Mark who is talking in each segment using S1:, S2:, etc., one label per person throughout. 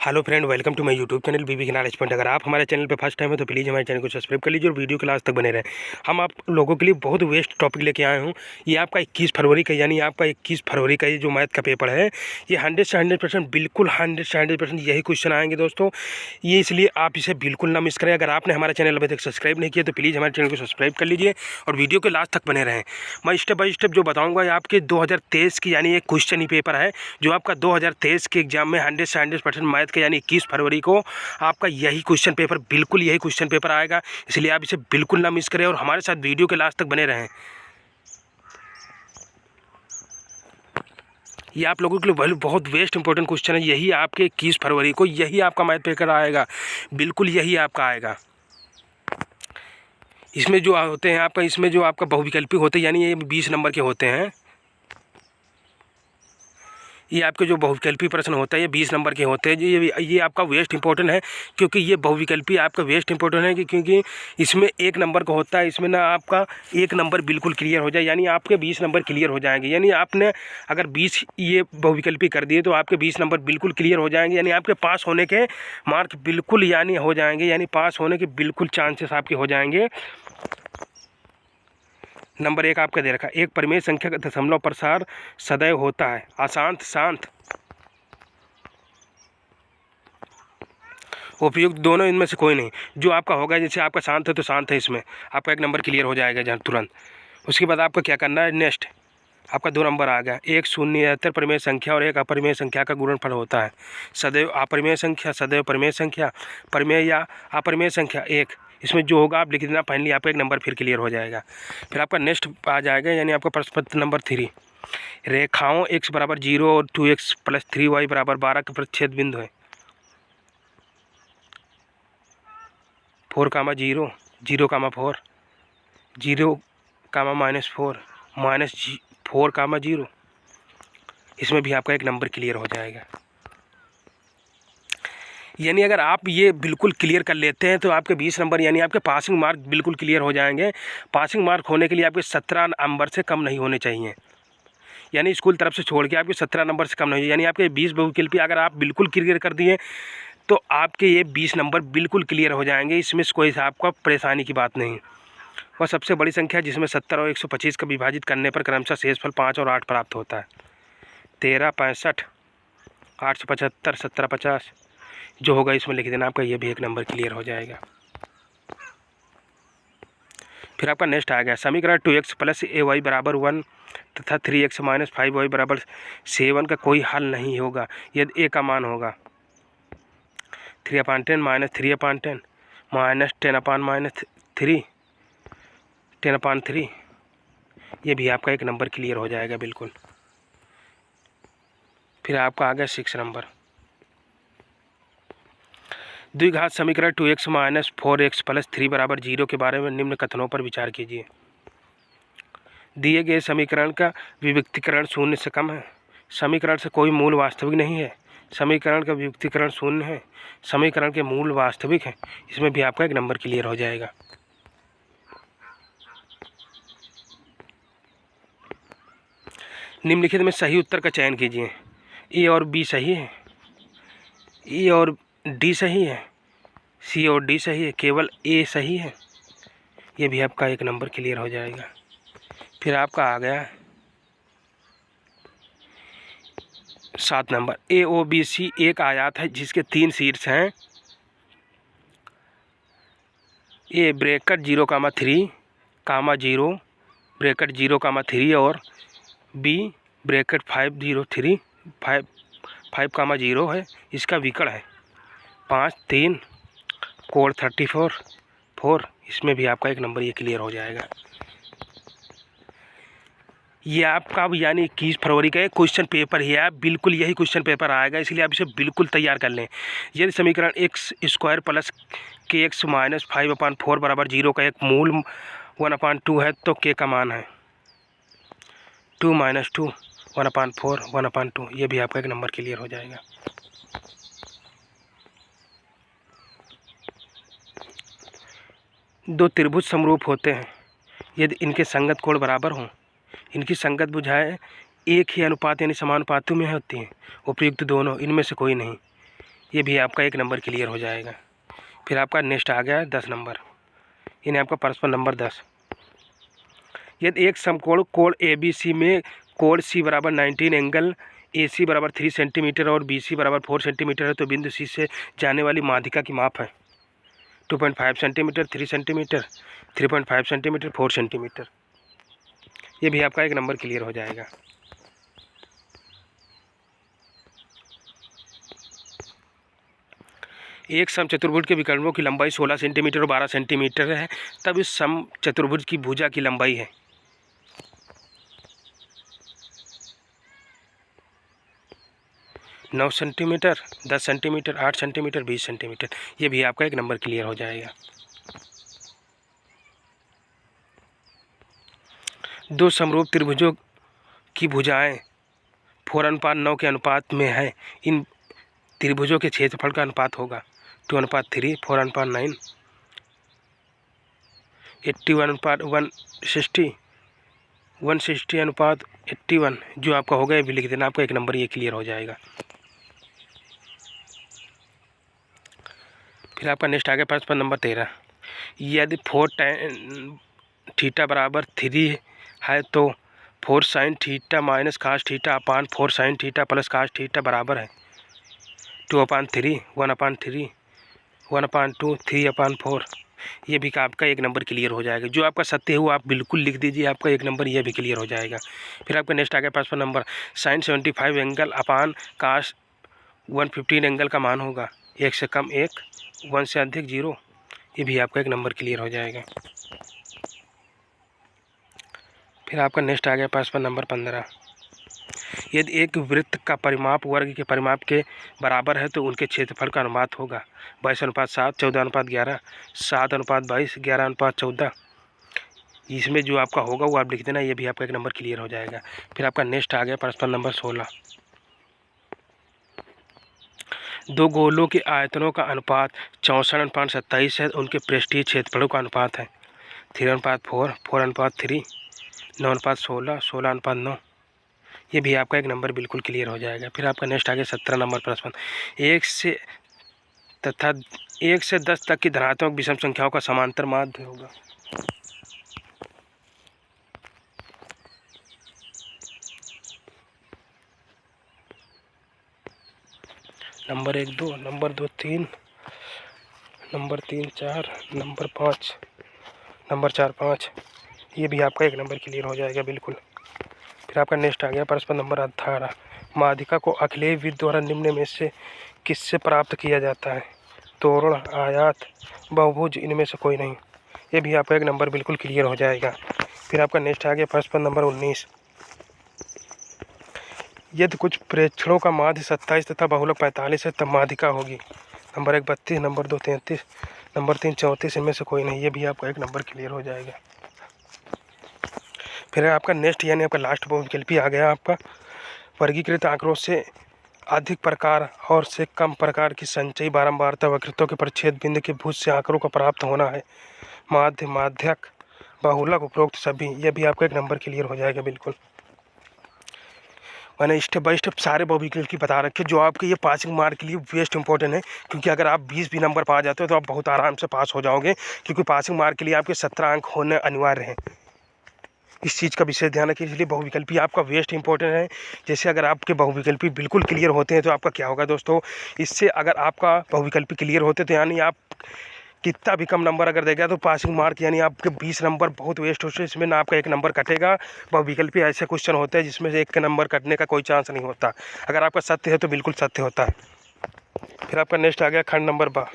S1: Hello friend, welcome to my YouTube channel BB के knowledge point. अगर आप हमारे चैनल पे फर्स्ट टाइम है तो प्लीज़ हमारे चैनल को सब्सक्राइब कर लीजिए और वीडियो के लास्ट तक बने रहें। हम आप लोगों के लिए बहुत वेस्ट टॉपिक लेके आए हूँ। ये आपका 21 फरवरी का यानी आपका 21 फरवरी का ये जो मैथ का पेपर है, ये 100 से 100% बिल्कुल 100 से 100% यही क्वेश्चन आएंगे दोस्तों। ये इसलिए आप इसे बिल्कुल ना मिस करें। अगर आपने हमारा चैनल अभी तक सब्सक्राइब नहीं किया तो प्लीज़ हमारे चैनल को सब्सक्राइब कर लीजिए और वीडियो के लास्ट तक बने रहें। मैं स्टेप बाय स्टेप जो बताऊँगा ये आपके 2023 की यानी एक क्वेश्चन ही पेपर है जो आपका 2023 के एग्जाम में 100 से 100% मैथ का यानी 21 फरवरी को आपका यही क्वेश्चन पेपर बिल्कुल यही क्वेश्चन पेपर आएगा। इसलिए आप इसे बिल्कुल ना मिस करें और हमारे साथ वीडियो के लास्ट तक बने रहें। ये आप लोगों के लिए बहुत वेस्ट इंपॉर्टेंट क्वेश्चन है। यही आपके 21 फरवरी को यही आपका मैथ पेपर आएगा, बिल्कुल यही आपका आएगा। इसमें जो होते हैं आपका इसमें जो आपका बहुविकल्पी होते हैं यानी ये 20 नंबर के होते हैं। ये आपके जो बहुविकल्पी प्रश्न होता है ये 20 नंबर के होते हैं। ये आपका वेस्ट इंपॉर्टेंट है क्योंकि ये बहुविकल्पी आपका वेस्ट इंपॉर्टेंट है क्योंकि इसमें 1 नंबर का होता है। इसमें ना आपका 1 नंबर बिल्कुल क्लियर हो जाए यानी आपके 20 नंबर क्लियर हो जाएंगे। यानी आपने अगर 20 ये बहुविकल्पी कर दिए तो आपके 20 नंबर बिल्कुल क्लियर हो जाएंगे। यानी आपके पास होने के मार्क बिल्कुल यानी हो जाएंगे, यानी पास होने के बिल्कुल चांसेस आपके हो जाएंगे। नंबर 1 आपका दे रखा, एक परिमेय संख्या का दशमलव प्रसार सदैव होता है अशांत शांत उपयुक्त दोनों इनमें से कोई नहीं। जो आपका होगा जैसे आपका शांत है तो शांत है, इसमें आपका 1 नंबर क्लियर हो जाएगा जहाँ तुरंत। उसके बाद आपका क्या करना है, नेक्स्ट आपका 2 नंबर आ गया। एक शून्येतर परिमेय संख्या और एक अपरिमेय संख्या का गुणनफल होता है सदैव अपरिमेय संख्या सदैव परिमेय संख्या परिमेय या अपरिमेय संख्या 1। इसमें जो होगा आप लिख देना, फाइनली आपका 1 नंबर फिर क्लियर हो जाएगा। फिर आपका नेक्स्ट आ जाएगा यानी आपका प्रश्न पत्र नंबर 3। रेखाओं x बराबर 0 और 2x + 3y बराबर 12 के प्रतिच्छेद बिंदु है 4, 0, 0, 4, 0, -4, -4, 0। इसमें भी आपका 1 नंबर क्लियर हो जाएगा। यानी अगर आप ये बिल्कुल क्लियर कर लेते हैं तो आपके 20 नंबर यानी आपके पासिंग मार्क बिल्कुल क्लियर हो जाएंगे। पासिंग मार्क होने के लिए आपके 17 नंबर से कम नहीं होने चाहिए, यानी स्कूल तरफ से छोड़ के आपके 17 नंबर से कम नहीं, यानी आपके 20 बहुविकल्पी अगर आप बिल्कुल क्लियर कर दिए तो आपके ये 20 नंबर बिल्कुल क्लियर हो जाएंगे। इसमें कोई आपका परेशानी की बात नहीं। वह सबसे बड़ी संख्या जिसमें 70 और 125 का विभाजित करने पर क्रमशः शेषफल 5 और 8 प्राप्त होता है 13, 65, 875, 17, 50। जो होगा इसमें लिख देना, आपका ये भी 1 नंबर क्लियर हो जाएगा। फिर आपका नेक्स्ट आ गया समीकरण 2x + ay बराबर 1 तथा 3x - 5y बराबर 7 का कोई हल नहीं होगा यदि a का मान होगा 3/10 - 3/10 -10/-3 10/3। ये भी आपका 1 नंबर क्लियर हो जाएगा बिल्कुल। फिर आपका आ गया 6 नंबर द्विघात समीकरण 2x - 4x + 3 बराबर 0 के बारे में निम्न कथनों पर विचार कीजिए। दिए गए समीकरण का विविक्तीकरण 0 से कम है, समीकरण से कोई मूल वास्तविक नहीं है, समीकरण का विविक्तीकरण 0 है, समीकरण के मूल वास्तविक हैं। इसमें भी आपका 1 नंबर क्लियर हो जाएगा। निम्नलिखित में सही उत्तर का चयन कीजिए। ए और बी सही है, ई और डी सही है, सी और डी सही है, केवल ए सही है। ये भी आपका 1 नंबर क्लियर हो जाएगा। फिर आपका आ गया 7 number A O B C एक आयत है जिसके 3 शीर्ष हैं। ए ब्रैकेट 0,3, 0 ब्रैकेट 0,3 और बी ब्रैकेट 503 5,0 है। इसका विकर्ण है 5, 3, कोण 34, 4। इसमें भी आपका 1 नंबर ये क्लियर हो जाएगा। ये आपका अब यानी 21 फरवरी का एक क्वेश्चन पेपर ही है, बिल्कुल यही क्वेश्चन पेपर आएगा, इसलिए आप इसे बिल्कुल तैयार कर लें। यदि समीकरण x² + kx - 5/4 बराबर 0 का एक मूल 1/2 है तो k का मान है 2 - 2 1/4 1/2। ये भी आपका 1 नंबर क्लियर हो जाएगा। दो त्रिभुज समरूप होते हैं यदि इनके संगत कोण बराबर हों, इनकी संगत भुजाएं एक ही अनुपात यानी समानुपातों में होती हैं, उपयुक्त दोनों इनमें से कोई नहीं। ये भी आपका 1 नंबर क्लियर हो जाएगा। फिर आपका नेक्स्ट आ गया 10 नंबर, यानी आपका प्रश्न नंबर 10। यदि एक समकोण कोण ABC में कोण C बराबर 19 एंगल AC बराबर 3 सेंटीमीटर और BC बराबर 4 सेंटीमीटर है तो बिंदु C से जाने वाली माध्यिका की माप है 2.5 सेंटीमीटर, 3 सेंटीमीटर, 3.5 सेंटीमीटर, 4 सेंटीमीटर। ये भी आपका 1 नंबर क्लियर हो जाएगा। एक समचतुर्भुज के विकर्णों की लंबाई 16 सेंटीमीटर और 12 सेंटीमीटर है, तब इस समचतुर्भुज की भुजा की लंबाई है 9 सेंटीमीटर, 10 सेंटीमीटर, 8 सेंटीमीटर, 20 सेंटीमीटर। ये भी आपका 1 नंबर क्लियर हो जाएगा। दो समरूप त्रिभुजों की भुजाएं 4:9 के अनुपात में है। इन त्रिभुजों के क्षेत्रफल का अनुपात होगा 2:3, 4:9, 81:160, 160:81, जो आपका होगा ये भी लिख देना। आपका 1 नंबर ये क्लियर हो जाएगा। फिर आपका नेक्स्ट आ गया प्रश्न नंबर 13। यदि 4 tan थीटा बराबर 3 है तो 4 sin theta minus cos theta upon 4 sin theta plus cos theta बराबर है 2/3, 1/3, 1/2, 3/4। ये भी आपका 1 नंबर क्लियर हो जाएगा। जो आपका सत्य है वो आप बिल्कुल लिख दीजिए, आपका 1 नंबर ये भी क्लियर हो जाएगा। फिर आपका नेक्स्ट आ गया प्रश्न नंबर sin 75 एंगल अपान कास 115 एंगल का मान होगा 1 से कम 1, 1 से अधिक 0। ये भी आपका 1 नंबर क्लियर हो जाएगा। फिर आपका नेक्स्ट आ गया प्रश्न नंबर 15। यदि एक वृत्त का परिमाप वर्ग के परिमाप के बराबर है तो उनके क्षेत्रफल का अनुपात होगा 22:7, 14:11, 7:22, 11:14। इसमें जो आपका होगा वो आप लिख देना। ये भी आपका 1 नंबर क्लियर हो जाएगा। फिर आपका नेक्स्ट आ गया प्रश्न नंबर 16। दो गोलों के आयतनों का अनुपात 64:27 है, उनके पृष्ठीय क्षेत्रफलों का अनुपात है 3:4, 4:3, 9:16, 16:9। ये भी आपका 1 नंबर बिल्कुल क्लियर हो जाएगा। फिर आपका नेक्स्ट आ गया 17 नंबर प्रश्न। 1 से 10 तक की धनात्मक विषम संख्याओं का समांतर माध्य होगा। Number 1 2, number 2 3, number 3 4, number 5, number 4 5। ये भी आपका 1 नंबर क्लियर हो जाएगा बिल्कुल। फिर आपका नेक्स्ट आ गया प्रश्न नंबर 18। माध्यिका को अखिलेय वृत्त द्वारा निम्न में से किससे प्राप्त किया जाता है? तोरण, आयत, बहुभुज, इनमें से कोई नहीं। ये भी आपका 1 नंबर बिल्कुल क्लियर हो जाएगा। फिर आपका नेक्स्ट आ गया प्रश्न नंबर 19। यदि कुछ प्रेक्षणों का माध्य 27 तथा बहुलक 45 है तब माध्यिका होगी नंबर 1 32, नंबर 2 33, नंबर 3 34, इनमें से कोई नहीं। ये भी आपका 1 नंबर क्लियर हो जाएगा। फिर आपका नेक्स्ट यानी आपका लास्ट बहुविकल्पी आ गया आपका वर्गीकृत आंकड़ों से अधिक प्रकार और से कम प्रकार की संचयी बारंबारता वक्रों के परिच्छेद बिंदु के भुज से आंकड़ों का प्राप्त होना है माध्य, माध्यक, बहुलक, उपरोक्त सभी। यह भी आपका 1 नंबर क्लियर हो जाएगा बिल्कुल। मैंने स्टेप बाय स्टेप सारे बहुविकल्प की बता रखे जो आपके ये पासिंग मार्क के लिए वेस्ट इंपॉर्टेंट है, क्योंकि अगर आप 20 भी नंबर पा जाते हो तो आप बहुत आराम से पास हो जाओगे, क्योंकि पासिंग मार्क के लिए आपके 17 अंक होने अनिवार्य हैं। इस चीज़ का विशेष ध्यान रखिए। इसलिए बहुविकल्पी आपका वेस्ट इंपॉर्टेंट है। जैसे अगर आपके बहुविकल्पी बिल्कुल क्लियर होते हैं तो आपका क्या होगा दोस्तों, इससे अगर आपका बहुविकल्पी क्लियर होते तो यानी आप कितना भी कम नंबर अगर देगा तो पासिंग मार्क यानी आपके 20 नंबर बहुत वेस्ट हो। इसमें ना आपका 1 नंबर कटेगा। बहुविकल्पी ऐसे क्वेश्चन होते हैं जिसमें से 1 नंबर कटने का कोई चांस नहीं होता। अगर आपका सत्य है तो बिल्कुल सत्य होता है। फिर आपका नेक्स्ट आ गया खंड नंबर 12।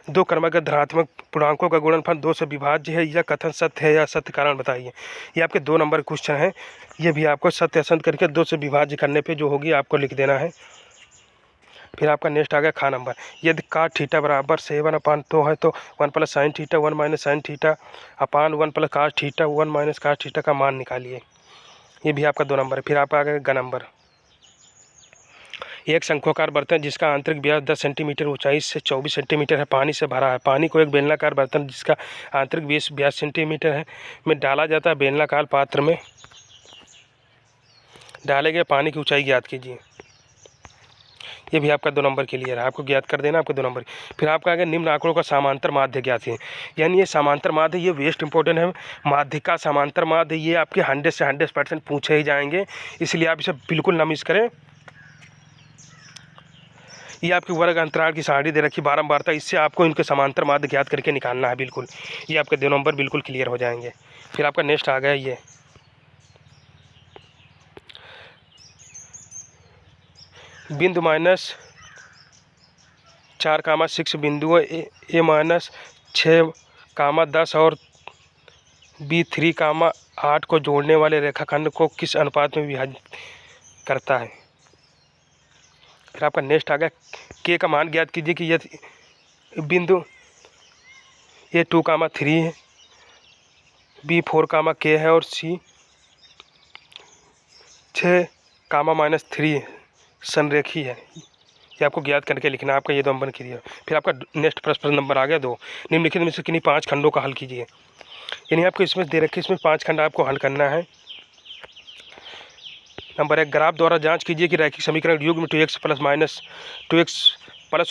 S1: दो क्रमागत धनात्मक पूर्णांकों का गुणनफल 2 से विभाज्य है, यह कथन सत्य है या सत्य कारण बताइए। ये आपके 2 नंबर क्वेश्चन है। ये भी आपको सत्य असत्य करके 2 से विभाज्य करने पे जो होगी आपको लिख देना है। फिर आपका नेक्स्ट आ गया खा नंबर। यदि काट थीटा बराबर 7/2 है तो 1 + sin theta 1 - sin theta upon 1 + cos theta 1 - cos theta का मान निकालिए। ये भी आपका 2 नंबर है। फिर आप आ गए ग नंबर। एक शंक्वाकार बर्तन जिसका आंतरिक व्यास 10 सेंटीमीटर ऊंचाई से 24 सेंटीमीटर है पानी से भरा है। पानी को एक बेलनाकार बर्तन जिसका आंतरिक व्यास सेंटीमीटर है में डाला जाता है। बेलनाकार पात्र में डाले गए पानी की ऊंचाई ज्ञात कीजिए। ये भी आपका 2 नंबर क्लियर है, आपको ज्ञात कर देना आपको 2 नंबर। फिर आपका आगे निम्न आंकड़ों का समांतर माध्य ज्ञात है। यानी ये समांतर माध्य ये वेस्ट इंपॉर्टेंट है। माध्य का समांतर माध्य ये आपके 100 से 100% पूछे ही जाएंगे, इसलिए आप इसे बिल्कुल ना मिस करें। ये आपके वर्ग अंतराल की सारणी दे रखी बारंबारता, इससे आपको इनके समांतर माध्य ज्ञात करके निकालना है बिल्कुल। ये आपके 2 नंबर बिल्कुल क्लियर हो जाएंगे। फिर आपका नेक्स्ट आ गया ये बिंदु -4, बिंदुओं A -6, 10 और B3, 8 को जोड़ने वाले रेखाखंड को किस अनुपात में विभाजित करता है। फिर आपका नेक्स्ट आ गया K का मान ज्ञात कीजिए कि यदि बिंदु A 2, 3 है, B 4, K है और C 6, -3 संरेखी है। ये आपको ज्ञात करके लिखना है, आपका ये 2 नंबर क्लियर। फिर आपका नेक्स्ट प्रश्न नंबर आ गया 2, निम्नलिखित में से किन्हीं 5 खंडों का हल कीजिए। यानी आपको इसमें दे रखे इसमें 5 खंड आपको हल करना है। नंबर 1, ग्राफ द्वारा जांच कीजिए कि रैखिक समीकरण युग्म 2x +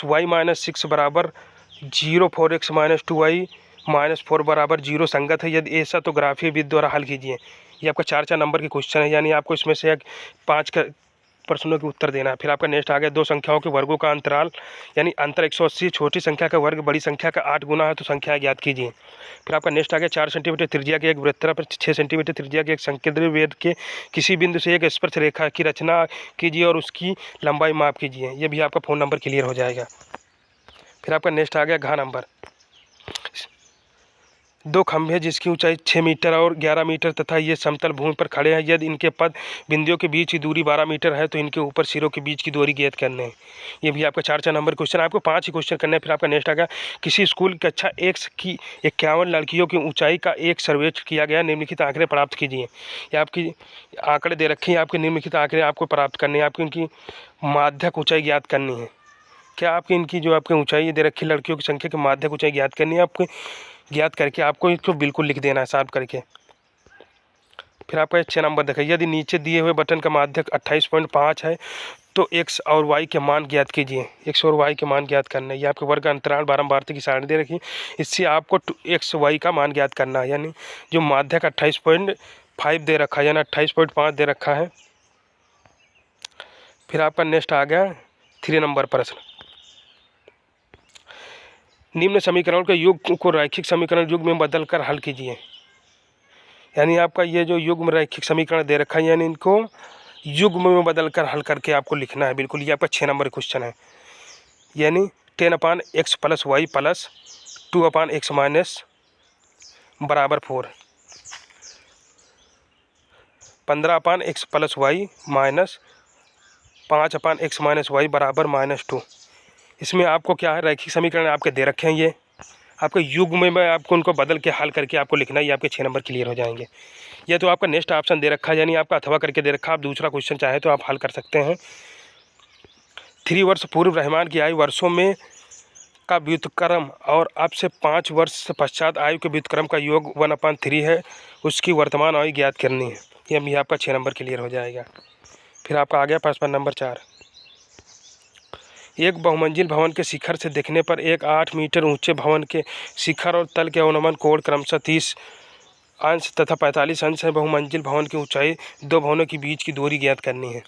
S1: y - 6 बराबर 0, 4x - 2y - 4 बराबर 0 संगत है। यदि ऐसा तो ग्राफीय विधि द्वारा हल कीजिए। ये आपका 4 नंबर के क्वेश्चन है, यानी आपको इसमें से 5 का प्रश्नों के उत्तर देना है। फिर आपका नेक्स्ट आ गया 2 संख्याओं के वर्गों का अंतराल, यानी अंतर 180, छोटी संख्या का वर्ग बड़ी संख्या का 8 गुना है तो संख्या ज्ञात कीजिए। फिर आपका नेक्स्ट आ गया 4 सेंटीमीटर त्रिज्या के एक वृत्तचाप पर 6 सेंटीमीटर त्रिज्या के एक संकेंद्रित वृत्त के किसी बिंदु से एक स्पर्श रेखा की रचना कीजिए और उसकी लंबाई माप कीजिए। ये भी आपका फ़ोन नंबर क्लियर हो जाएगा। फिर आपका नेक्स्ट आ गया घ नंबर 2 खंभे जिसकी ऊंचाई 6 मीटर और 11 मीटर तथा ये समतल भूमि पर खड़े हैं। यदि इनके पद बिंदुओं के बीच की दूरी 12 मीटर है तो इनके ऊपर सिरों के बीच की दूरी ज्ञात करने हैं। ये भी आपका 4 नंबर क्वेश्चन, आपको 5 ही क्वेश्चन करने हैं। फिर आपका नेक्स्ट आ गया किसी स्कूल कक्षा 1 की 51 लड़कियों की ऊंचाई का एक सर्वेक्षण किया गया, निम्नलिखित आंकड़े प्राप्त कीजिए। ये आपकी आंकड़े दे रखे हैं, आपके निम्नलिखित आंकड़े आपको प्राप्त करने हैं। आपकी इनकी माध्यक ऊँचाई ज्ञात करनी है। क्या आपकी इनकी जो आपकी ऊंचाई दे रखी लड़कियों की संख्या की माध्यक ऊंचाई ज्ञात करनी है। आपको ज्ञात करके आपको इसको बिल्कुल लिख देना है साफ करके। फिर आपका 6 नंबर देखिए, यदि नीचे दिए हुए बटन का माध्यक 28.5 है तो x और y के मान ज्ञात कीजिए। x और y के मान ज्ञात करना है। ये आपके वर्ग अंतराल बारंबारता की सारणी दे रखी, इससे आपको x y का मान ज्ञात करना है। यानी जो माध्यक 28.5 दे रखा है, यानी 28.5 दे रखा है। फिर आपका नेक्स्ट आ गया 3 नंबर प्रश्न, निम्न समीकरण के युग्म को रैखिक समीकरण युग्म में बदल कर हल कीजिए। यानी आपका ये जो युग्म रैखिक समीकरण दे रखा है, यानी इनको युग्म में बदल कर हल करके आपको लिखना है बिल्कुल। ये आपका 6 नंबर क्वेश्चन है। यानी 10/x + y + 2/x - बराबर 4, 15/x + y - 5/x - y बराबर -2। इसमें आपको क्या है, रैखिक समीकरण आपके दे रखे हैं। ये आपके युग्म में आपको उनको बदल के हल करके आपको लिखना है। ये आपके 6 नंबर क्लियर हो जाएंगे। ये तो आपका नेक्स्ट ऑप्शन दे रखा है, यानी आपका अथवा करके दे रखा है। आप दूसरा क्वेश्चन चाहे तो आप हल कर सकते हैं। 3 वर्ष पूर्व रहमान की आयु वर्षों में का व्युत्क्रम और अब से 5 वर्ष पश्चात आयु के व्युत्क्रम का योग 1/3 है। उसकी वर्तमान आयु ज्ञात करनी है। ये भी आपका 6 नंबर क्लियर हो जाएगा। फिर आपका आ गया प्रश्न नंबर 4, एक बहुमंजिल भवन के शिखर से देखने पर एक 8 मीटर ऊंचे भवन के शिखर और तल के अनुमान कोण क्रमशः 30 अंश तथा 45 अंश है। बहुमंजिल भवन की ऊंचाई 2 भवनों के बीच की दूरी ज्ञात करनी है।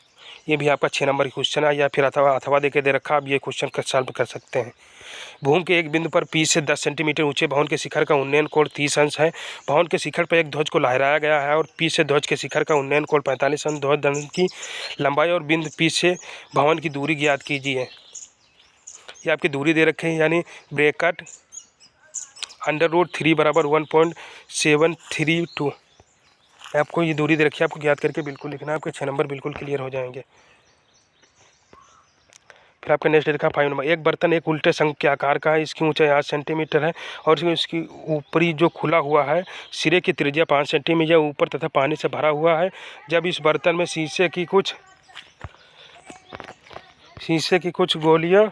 S1: ये भी आपका 6 नंबर क्वेश्चन है। या फिर अथवा देके दे रखा, आप ये क्वेश्चन सॉल्व कर सकते हैं। भूमि के एक बिंदु पर 20 से 10 सेंटीमीटर ऊंचे भवन के शिखर का उन्नयन कोण 30 अंश है। भवन के शिखर पर एक ध्वज को लहराया गया है और पी से ध्वज के शिखर का उन्नयन कोण 45 अंश। ध्वज दंड की लंबाई और बिंदु पी से भवन की दूरी ज्ञात कीजिए। ये आपकी दूरी दे रखे हैं, यानी ब्रैकेट √3 बराबर 1.732। आपको ये दूरी दे रखी है, आपको ज्ञात करके बिल्कुल लिखना है। आपके 6 नंबर बिल्कुल क्लियर हो जाएंगे। फिर आपका नेक्स्ट देखा 5 नंबर, एक बर्तन एक उल्टे शंख के आकार का है। इसकी ऊंचाई 8 सेंटीमीटर है और इसकी ऊपरी जो खुला हुआ है सिरे की त्रिज्या 5 सेंटीमीटर ऊपर तथा पानी से भरा हुआ है। जब इस बर्तन में शीशे की कुछ गोलियां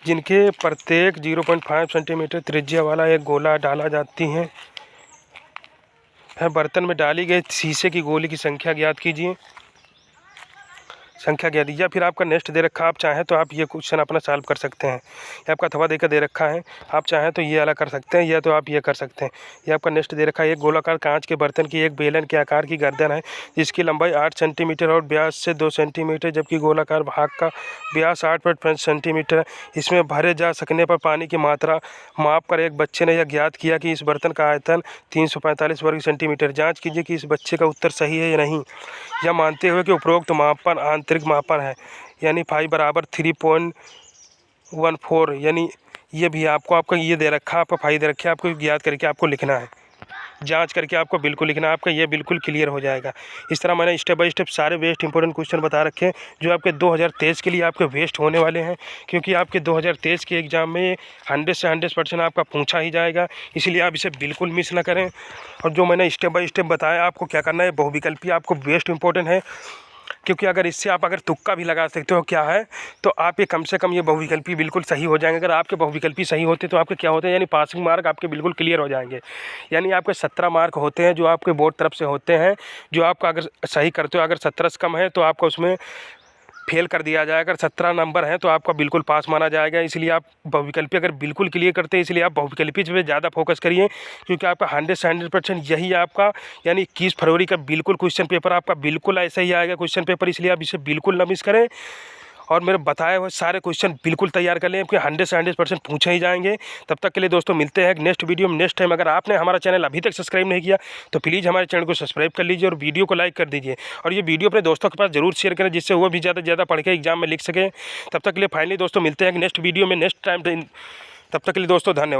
S1: जिनके प्रत्येक 0.5 सेंटीमीटर त्रिज्या वाला एक गोला डाला जाती हैं है। बर्तन में डाली गई शीशे की गोली की संख्या ज्ञात कीजिए। संख्या ज्ञात, या फिर आपका नेक्स्ट दे रखा, आप चाहें तो आप ये क्वेश्चन अपना सॉल्व कर सकते हैं। ये आपका थवा देकर दे रखा है, आप चाहें तो ये वाला कर सकते हैं, या तो आप ये कर सकते हैं। ये आपका नेक्स्ट दे रखा है, एक गोलाकार कांच के बर्तन की एक बेलन के आकार की गर्दन है जिसकी लंबाई 8 सेंटीमीटर और व्यास से 2 सेंटीमीटर, जबकि गोलाकार भाग का व्यास 8.5 सेंटीमीटर है। इसमें भरे जा सकने पर पानी की मात्रा माप कर एक बच्चे ने यह ज्ञात किया कि इस बर्तन का आयतन 345 वर्ग सेंटीमीटर। जाँच कीजिए कि इस बच्चे का उत्तर सही है या नहीं। यह मानते हुए कि उपरोक्त मापन आंतरिक मापन है, यानी फाई बराबर 3.14, यानी ये भी आपका ये दे रखा, आपका फाई दे रखा है, आपको ज्ञात करके आपको लिखना है, जांच करके आपको बिल्कुल लिखना है, आपका ये बिल्कुल क्लियर हो जाएगा। इस तरह मैंने स्टेप बाय स्टेप सारे बेस्ट इंपॉर्टेंट क्वेश्चन बता रखे हैं जो आपके 2023 के लिए आपके वेस्ट होने वाले हैं, क्योंकि आपके 2023 के एग्ज़ाम में 100 से 100% आपका पूछा ही जाएगा, इसलिए आप इसे बिल्कुल मिस ना करें। और जो मैंने स्टेप बाय स्टेप बताया आपको क्या करना है, बहुविकल्पी आपको बेस्ट इंपॉर्टेंट है, क्योंकि अगर इससे आप अगर तुक्का भी लगा सकते हो क्या है, तो आप ये कम से कम ये बहुविकल्पी बिल्कुल सही हो जाएंगे। अगर आपके बहुविकल्पी सही होते तो आपके क्या होते हैं, यानी पासिंग मार्क आपके बिल्कुल क्लियर हो जाएंगे। यानी आपके 17 मार्क होते हैं जो आपके बोर्ड तरफ से होते हैं, जो आपका अगर सही करते हो, अगर 17 से कम है तो आपका उसमें फेल कर दिया जाएगा, अगर 17 नंबर है तो आपका बिल्कुल पास माना जाएगा। इसलिए आप बहुविकल्पी अगर बिल्कुल क्लियर करते हैं, इसलिए आप बहुविकल्पी पे ज़्यादा फोकस करिए, क्योंकि आपका 100 से 100% यही आपका यानी 21 फरवरी का बिल्कुल क्वेश्चन पेपर आपका बिल्कुल ऐसा ही आएगा क्वेश्चन पेपर, इसलिए आप इसे बिल्कुल ना मिस करें। और मेरे बताए हुए सारे क्वेश्चन बिल्कुल तैयार कर लें, क्योंकि 100 से 100% पूछे ही जाएंगे। तब तक के लिए दोस्तों मिलते हैं नेक्स्ट वीडियो में नेक्स्ट टाइम। अगर आपने हमारा चैनल अभी तक सब्सक्राइब नहीं किया तो प्लीज़ हमारे चैनल को सब्सक्राइब कर लीजिए और वीडियो को लाइक कर दीजिए, और ये वीडियो अपने दोस्तों के पास जरूर शेयर करें, जिससे वो भी ज़्यादा से ज़्यादा पढ़ के एग्जाम में लिख सकें। तब तक के लिए फाइनली दोस्तों मिलते हैं नेक्स्ट वीडियो में नेक्स्ट टाइम। तब तक के लिए दोस्तों धन्यवाद।